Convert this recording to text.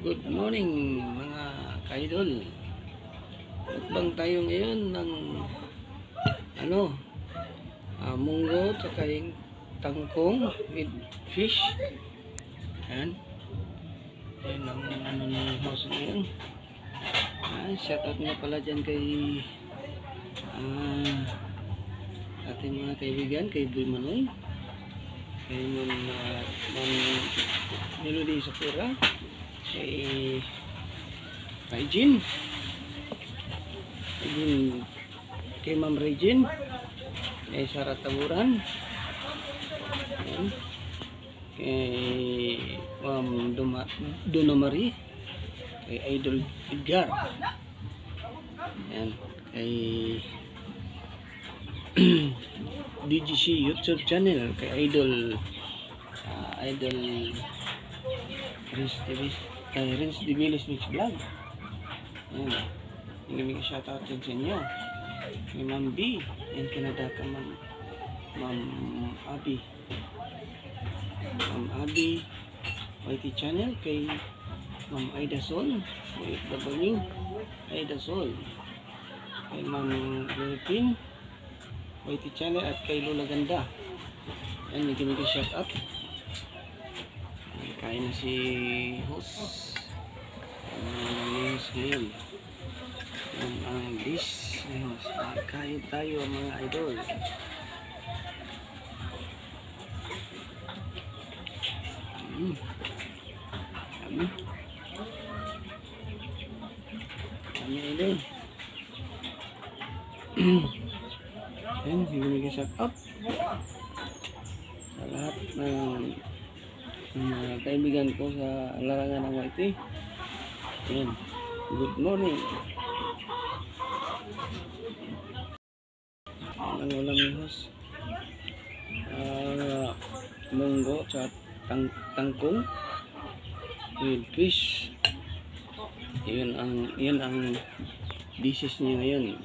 Good morning mga kaidol. Mukbang tayo ngayon ng munggo tsaka yung tangkong with fish. Yan. Yan ang ng house ngayon. Shoutout nga pala dyan kay ating mga kaibigan, kay Boy Manoy, kay Ma'am Melody Sapura, kay Regine, kay Ma'am Regine, kay Sarah Taburan, kay Ma'am Donna Marie, kay Idol Edgar, yan, kay DGC YouTube channel, kay Idol Renz Dimilis Mix Vlog. Ayan. Hindi shoutout din sa inyo. Kay Ma'am B. Yan Canada ka Ma'am Abby. Ma'am Abby YT channel. Kay Ma'am Aida Sol. OFW Aida Sol. Kay Ma'am Philippine YT channel. At kay Lola Ganda. Yan. Hindi shoutout. Kain na si host. Ngayon ang dish. Kain tayo mga idol. Kami idol. Yan, hindi shout out sa lahat ng mga kaibigan ko sa larangan ng YT. Ayan. Good morning. Ang ulam ni host, munggo at tangkong with fish. Yun ang dishes niya ngayon.